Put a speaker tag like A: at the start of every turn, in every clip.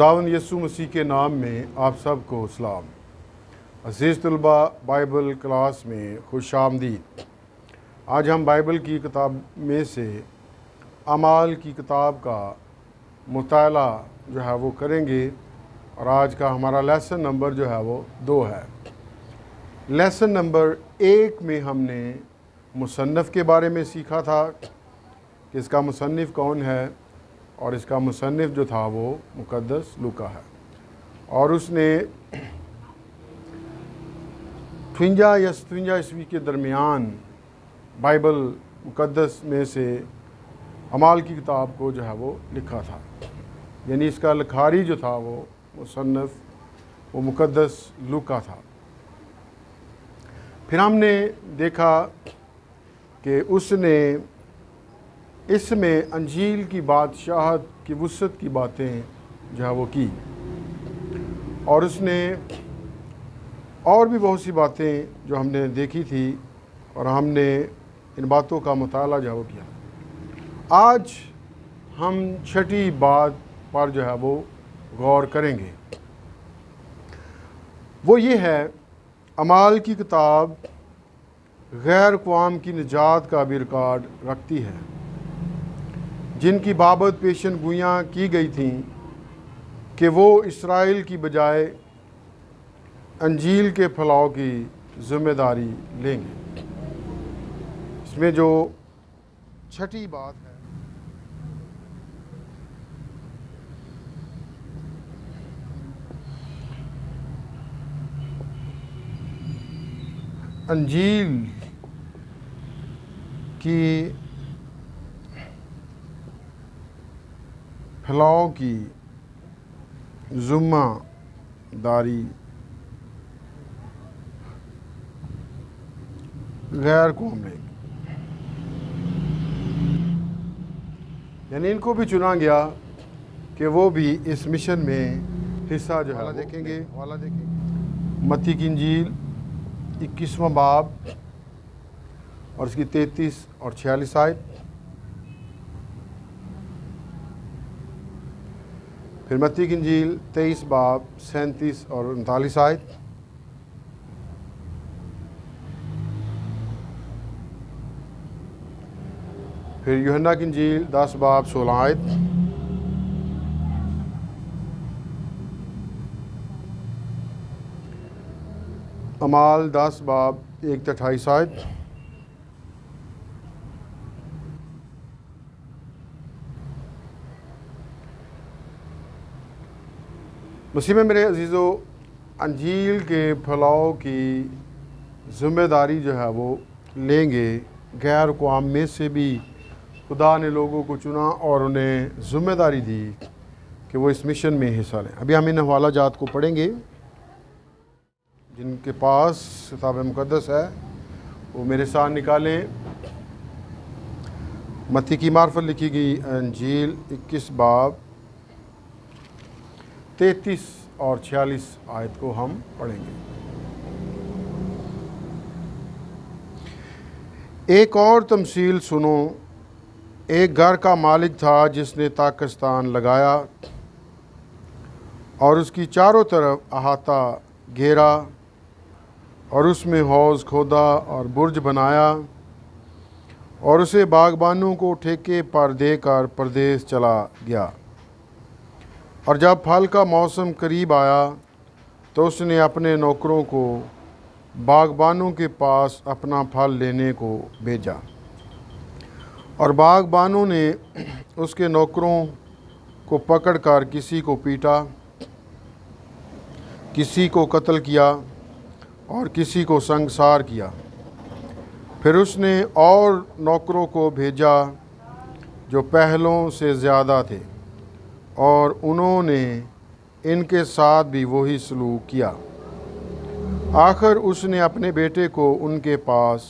A: खुदावंद यीशु मसीह के नाम में आप सबको सलाम। अज़ीज़ तलबा, बाइबल क्लास में खुश आमदीद। आज हम बाइबल की किताब में से अमाल की किताब का मुताला जो है वो करेंगे और आज का हमारा लेसन नंबर जो है वो 2 है। लेसन नंबर 1 में हमने मुसन्नफ़ के बारे में सीखा था कि इसका मुसन्निफ़ कौन है, और इसका मुसन्निफ़ जो था वो मुक़द्दस लूका है। और उसने 53 या 57 ईस्वी के दरमियान बाइबल मुक़द्दस में से अमाल की किताब को जो है वो लिखा था, यानी इसका लिखारी जो था वो मुसन्निफ़ वो मुक़द्दस लूका था। फिर हमने देखा कि उसने इसमें अंजील की बादशाहत की वुसअत की बातें जो है वो की, और उसने और भी बहुत सी बातें जो हमने देखी थी और हमने इन बातों का मुताला जो है वो किया। आज हम 6ठी बात पर जो है वो गौर करेंगे। वो ये है, अमाल की किताब गैर कौम की निजात का भी रिकॉर्ड रखती है, जिनकी बाबत पेशन गोइयाँ की गई थीं कि वो इसराइल की बजाय अंजील के फैलाव की ज़िम्मेदारी लेंगे। इसमें जो 6ठी बात है, अंजील की फैलाव की ज़िम्मेदारी गैर कौम लेंगे, यानी इनको भी चुना गया कि वो भी इस मिशन में हिस्सा जो है देखेंगे। मत्ती की इंजील 21वां बाब और इसकी 33 और 46 आयत। फिर मत्ती की इंजील 23 बाब 37 और 39 आयत। फिर यूहन्ना की इंजील 10 बाब 16 आयत। अमाल 10 बाब 1 से 28 आयत। मसीह में मेरे अजीज़ों, अंजील के फैलाव की ज़िम्मेदारी जो है वो लेंगे गैर कौम में से भी खुदा ने लोगों को चुना और उन्हें ज़िम्मेदारी दी कि वो इस मिशन में हिस्सा लें। अभी हम इन हवाला जात को पढ़ेंगे। जिनके पास किताब मुक़द्दस है वो मेरे साथ निकालें। मत्ती की मार्फत लिखी गई अंजील 21 बाब 33 और 46 आयत को हम पढ़ेंगे। एक और तमसील सुनो। एक घर का मालिक था जिसने ताकिस्तान लगाया और उसकी चारों तरफ अहाता घेरा और उसमें हौज़ खोदा और बुर्ज बनाया और उसे बागबानों को ठेके पर देकर परदेश चला गया। और जब फल का मौसम करीब आया तो उसने अपने नौकरों को बागबानों के पास अपना फल लेने को भेजा, और बागबानों ने उसके नौकरों को पकड़कर किसी को पीटा, किसी को कत्ल किया और किसी को संसार किया। फिर उसने और नौकरों को भेजा जो पहलों से ज़्यादा थे, और उन्होंने इनके साथ भी वही सलूक किया। आखिर उसने अपने बेटे को उनके पास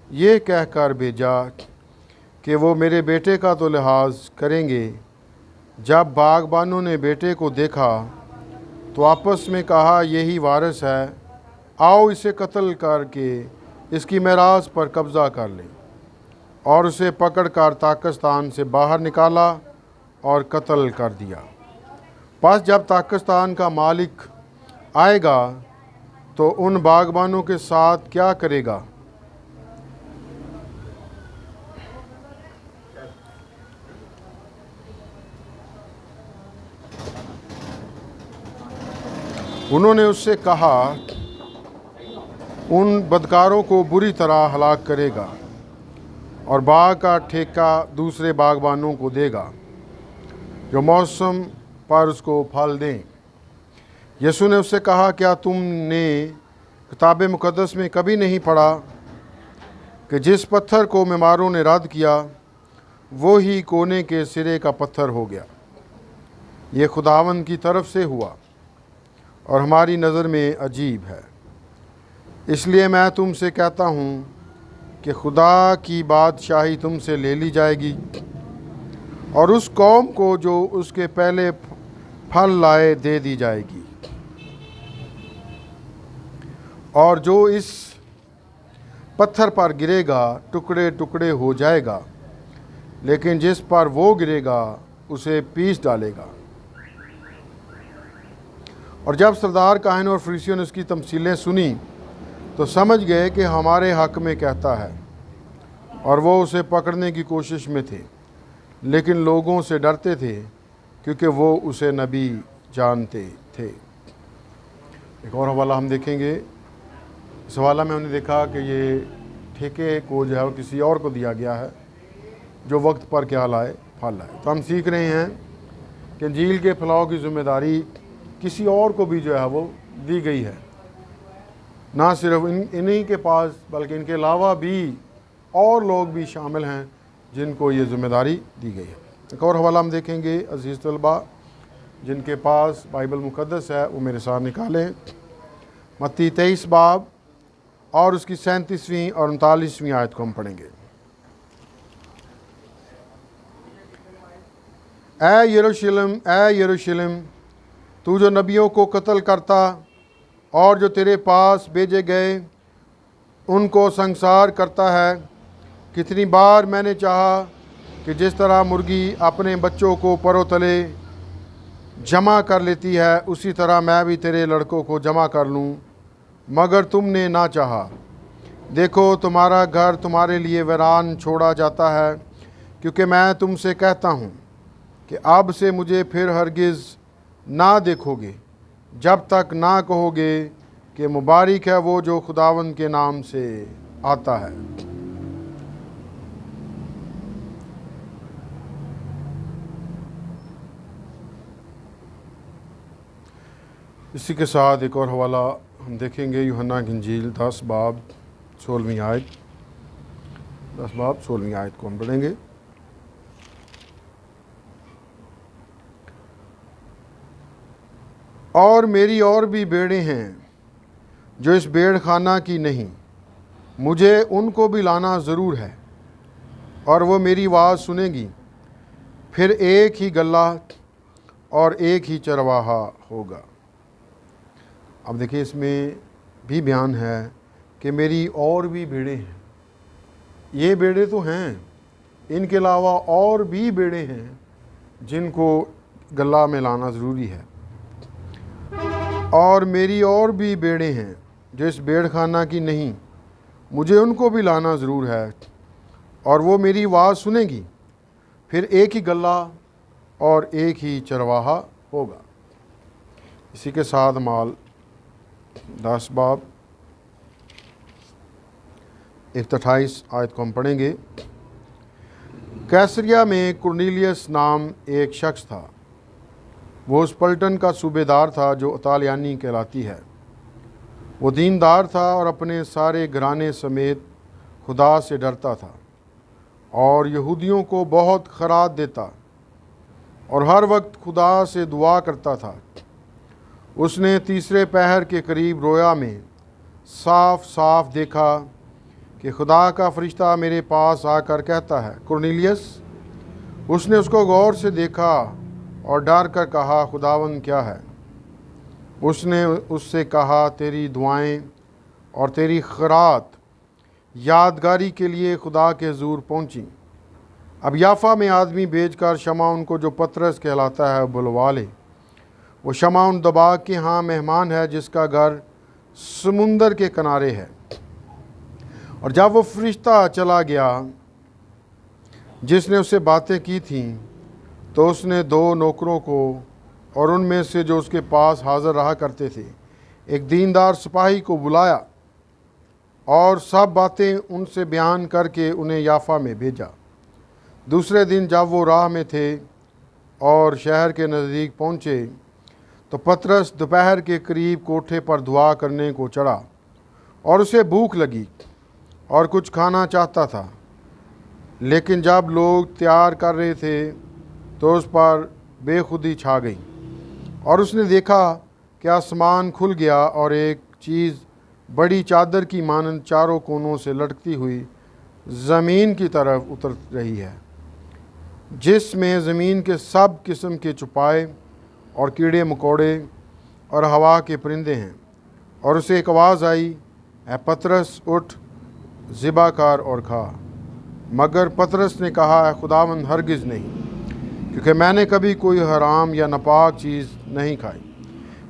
A: ये कहकर भेजा कि वो मेरे बेटे का तो लिहाज करेंगे। जब बागबानों ने बेटे को देखा तो आपस में कहा, यही वारिस है, आओ इसे कत्ल करके इसकी मिरास पर कब्ज़ा कर लें। और उसे पकड़कर ताकिस्तान से बाहर निकाला और कत्ल कर दिया। बस जब पाकिस्तान का मालिक आएगा तो उन बागबानों के साथ क्या करेगा? उन्होंने उससे कहा, उन बदकारों को बुरी तरह हलाक करेगा और बाग का ठेका दूसरे बागबानों को देगा जो मौसम पर उसको फल दें। यीशु ने उससे कहा, क्या तुमने किताब मुक़द्दस में कभी नहीं पढ़ा कि जिस पत्थर को मेमारों ने रद्द किया वो ही कोने के सिरे का पत्थर हो गया? ये खुदावंद की तरफ से हुआ और हमारी नज़र में अजीब है। इसलिए मैं तुमसे कहता हूँ कि खुदा की बादशाही तुमसे ले ली जाएगी और उस कौम को जो उसके पहले फल लाए दे दी जाएगी। और जो इस पत्थर पर गिरेगा टुकड़े टुकड़े हो जाएगा, लेकिन जिस पर वो गिरेगा उसे पीस डालेगा। और जब सरदार काहिन और फरीसियों ने उसकी तमसीलें सुनी तो समझ गए कि हमारे हक़ में कहता है, और वो उसे पकड़ने की कोशिश में थे, लेकिन लोगों से डरते थे क्योंकि वो उसे नबी जानते थे। एक और हवाला हम देखेंगे। इस हवाला में हमने देखा कि ये ठेके को जो है वो किसी और को दिया गया है जो वक्त पर क्या लाए, फल लाए। तो हम सीख रहे हैं कि इंजील के फैलाव की ज़िम्मेदारी किसी और को भी जो है वो दी गई है, ना सिर्फ इन्हीं के पास बल्कि इनके अलावा भी और लोग भी शामिल हैं जिनको ये ज़िम्मेदारी दी गई है। एक और हवाला हम देखेंगे। अजीज़ तलबा, जिनके पास बाइबल मुक़द्दस है वो मेरे साथ निकालें। मत्ती 23 बाब और उसकी 37वीं और 39वीं आयत को हम पढ़ेंगे। ऐ यरूशलेम, तू जो नबियों को कत्ल करता और जो तेरे पास भेजे गए उनको संसार करता है, कितनी बार मैंने चाहा कि जिस तरह मुर्गी अपने बच्चों को परों तले जमा कर लेती है उसी तरह मैं भी तेरे लड़कों को जमा कर लूं, मगर तुमने ना चाहा। देखो, तुम्हारा घर तुम्हारे लिए वीरान छोड़ा जाता है, क्योंकि मैं तुमसे कहता हूँ कि अब से मुझे फिर हरगिज़ ना देखोगे जब तक ना कहोगे कि मुबारक है वो जो खुदावंद के नाम से आता है। इसी के साथ एक और हवाला हम देखेंगे। यूहन्ना की इंजील 10 बाब 16वीं आयत, 10 बाब 16वीं आयत को हम पढ़ेंगे। और मेरी और भी भेड़ें हैं जो इस भेड़ खाना की नहीं, मुझे उनको भी लाना ज़रूर है और वो मेरी आवाज़ सुनेगी। फिर एक ही गल्ला और एक ही चरवाहा होगा। अब देखिए, इसमें भी बयान है कि मेरी और भी भेड़ें हैं। ये भेड़ें तो हैं, इनके अलावा और भी भेड़ें हैं जिनको गल्ला में लाना ज़रूरी है। और मेरी और भी भेड़ें हैं जो इस भेड़ खाना की नहीं, मुझे उनको भी लाना ज़रूर है और वो मेरी आवाज़ सुनेगी। फिर एक ही गल्ला और एक ही चरवाहा होगा। इसी के साथ माल 10 बाब 28 आयत को हम पढ़ेंगे। कैसरिया में कुरनेलियस नाम एक शख्स था। वो उस पलटन का सूबेदार था जो इतालियानी कहलाती है। वो दीनदार था और अपने सारे घराने समेत खुदा से डरता था और यहूदियों को बहुत खरात देता और हर वक्त खुदा से दुआ करता था। उसने तीसरे पहर के करीब रोया में साफ साफ देखा कि खुदा का फरिश्ता मेरे पास आकर कहता है, कुरनेलियस। उसने उसको गौर से देखा और डर कर कहा, खुदावंद क्या है? उसने उससे कहा, तेरी दुआएं और तेरी खैरात यादगारी के लिए खुदा के हुजूर पहुंची। अब याफा में आदमी भेजकर शमा उनको जो पतरस कहलाता है बुलवा ले वो शमौन दबाग के यहाँ मेहमान है जिसका घर समुंदर के किनारे है। और जब वो फरिश्ता चला गया जिसने उससे बातें की थीं, तो उसने 2 नौकरों को और उनमें से जो उसके पास हाज़िर रहा करते थे एक दीनदार सिपाही को बुलाया और सब बातें उनसे बयान करके उन्हें याफा में भेजा। दूसरे दिन जब वो राह में थे और शहर के नज़दीक पहुँचे, तो पतरस दोपहर के करीब कोठे पर दुआ करने को चढ़ा और उसे भूख लगी और कुछ खाना चाहता था। लेकिन जब लोग तैयार कर रहे थे तो उस पर बेखुदी छा गई और उसने देखा कि आसमान खुल गया और एक चीज़ बड़ी चादर की मानंद चारों कोनों से लटकती हुई ज़मीन की तरफ उतर रही है, जिसमें ज़मीन के सब किस्म के चुपाए और कीड़े मकोड़े और हवा के परिंदे हैं। और उसे एक आवाज़ आई, ऐ पतरस, उठ, ज़िबा कर और खा। मगर पतरस ने कहा, खुदावंद, हरगिज़ नहीं, क्योंकि मैंने कभी कोई हराम या नापाक चीज़ नहीं खाई।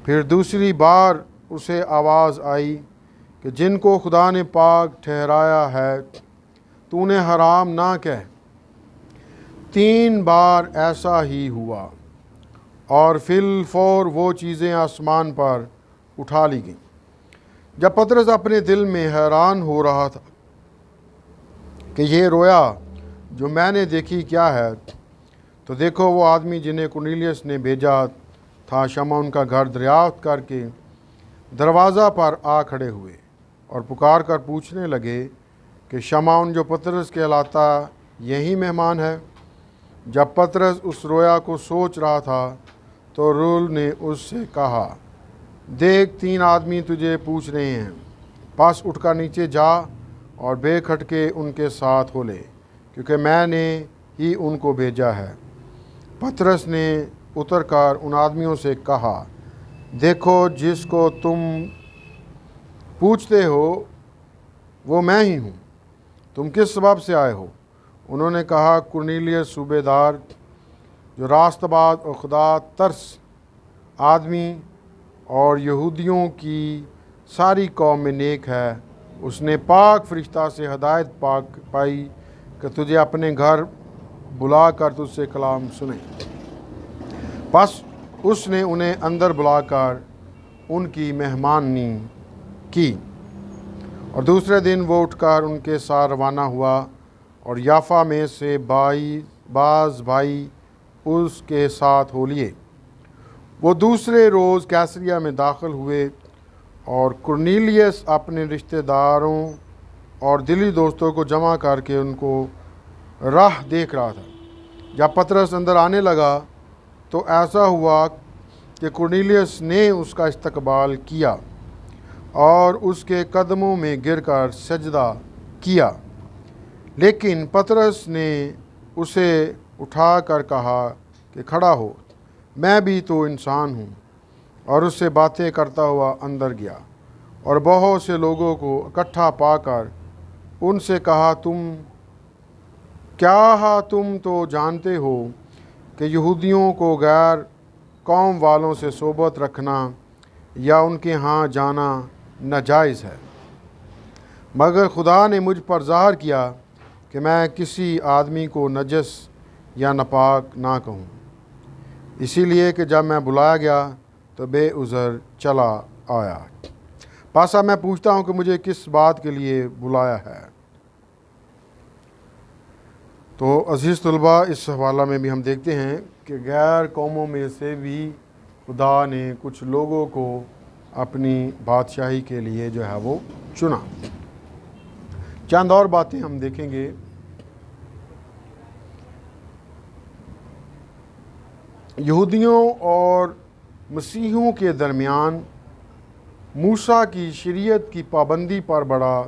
A: फिर दूसरी बार उसे आवाज़ आई कि जिनको खुदा ने पाक ठहराया है तूने हराम ना कह। 3 बार ऐसा ही हुआ और फिलफौर वो चीज़ें आसमान पर उठा ली गईं। जब पतरस अपने दिल में हैरान हो रहा था कि ये रोया जो मैंने देखी क्या है, तो देखो वो आदमी जिन्हें कुरनेलियुस ने भेजा था शमौन का घर दरियाफ्त करके दरवाज़ा पर आ खड़े हुए और पुकार कर पूछने लगे कि शमौन जो पतरस कहलाता यही मेहमान है। जब पतरस उस रोया को सोच रहा था तो रूल ने उससे कहा, देख 3 आदमी तुझे पूछ रहे हैं, पास उठकर नीचे जा और बेखटके उनके साथ हो ले, क्योंकि मैंने ही उनको भेजा है। पतरस ने उतरकर उन आदमियों से कहा, देखो जिसको तुम पूछते हो वो मैं ही हूँ। तुम किस सबब से आए हो? उन्होंने कहा, कुरनेलियुस सूबेदार, जो रास्तबाज और खुदा तरस आदमी और यहूदियों की सारी कौम में नेक है, उसने पाक फरिश्ता से हदायत पाई कि तुझे अपने घर बुलाकर तुझसे कलाम सुने। बस उसने उन्हें अंदर बुलाकर उनकी मेहमानी की और दूसरे दिन वो उठकर उनके साथ रवाना हुआ और याफा में से बाज़ भाई उसके साथ हो लिए। वो दूसरे रोज़ कैसरिया में दाखिल हुए और कुरनेलियुस अपने रिश्तेदारों और दिली दोस्तों को जमा करके उनको राह देख रहा था। जब पतरस अंदर आने लगा तो ऐसा हुआ कि कुरनेलियुस ने उसका इस्तकबाल किया और उसके कदमों में गिरकर सजदा किया। लेकिन पतरस ने उसे उठाकर कहा कि खड़ा हो, मैं भी तो इंसान हूँ। और उससे बातें करता हुआ अंदर गया और बहुत से लोगों को इकट्ठा पाकर उनसे कहा, तुम तो जानते हो कि यहूदियों को गैर कौम वालों से सोबत रखना या उनके यहाँ जाना नाजायज़ है, मगर खुदा ने मुझ पर ज़ाहिर किया कि मैं किसी आदमी को नजस या नापाक ना कहूँ। इसीलिए कि जब मैं बुलाया गया तो बेउज़र चला आया। पासा मैं पूछता हूँ कि मुझे किस बात के लिए बुलाया है। तो अज़ीज़ तलबा, इस हवाला में भी हम देखते हैं कि गैर कौमों में से भी खुदा ने कुछ लोगों को अपनी बादशाही के लिए जो है वो चुना। चंद और बातें हम देखेंगे। यहूदियों और मसीहियों के दरमियान मूसा की शरीयत की पाबंदी पर बड़ा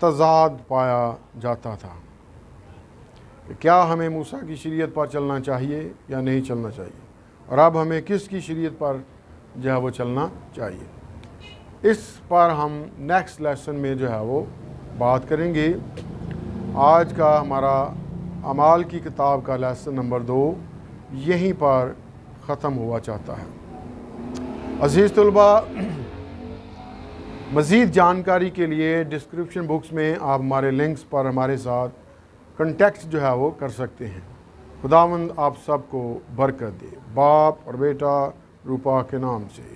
A: तज़ाद पाया जाता था। क्या हमें मूसा की शरीयत पर चलना चाहिए या नहीं चलना चाहिए, और अब हमें किसकी शरीयत पर जो है वो चलना चाहिए। इस पर हम नेक्स्ट लेसन में जो है वो बात करेंगे। आज का हमारा अमाल की किताब का लेसन नंबर 2 यहीं पर ख़त्म हुआ चाहता है। अजीज़ तलबा, मज़ीद जानकारी के लिए डिस्क्रिप्शन बॉक्स में आप हमारे लिंक्स पर हमारे साथ कॉन्टेक्ट जो है वो कर सकते हैं। खुदावंद आप सबको बरकत दे, बाप और बेटा रूपा के नाम से।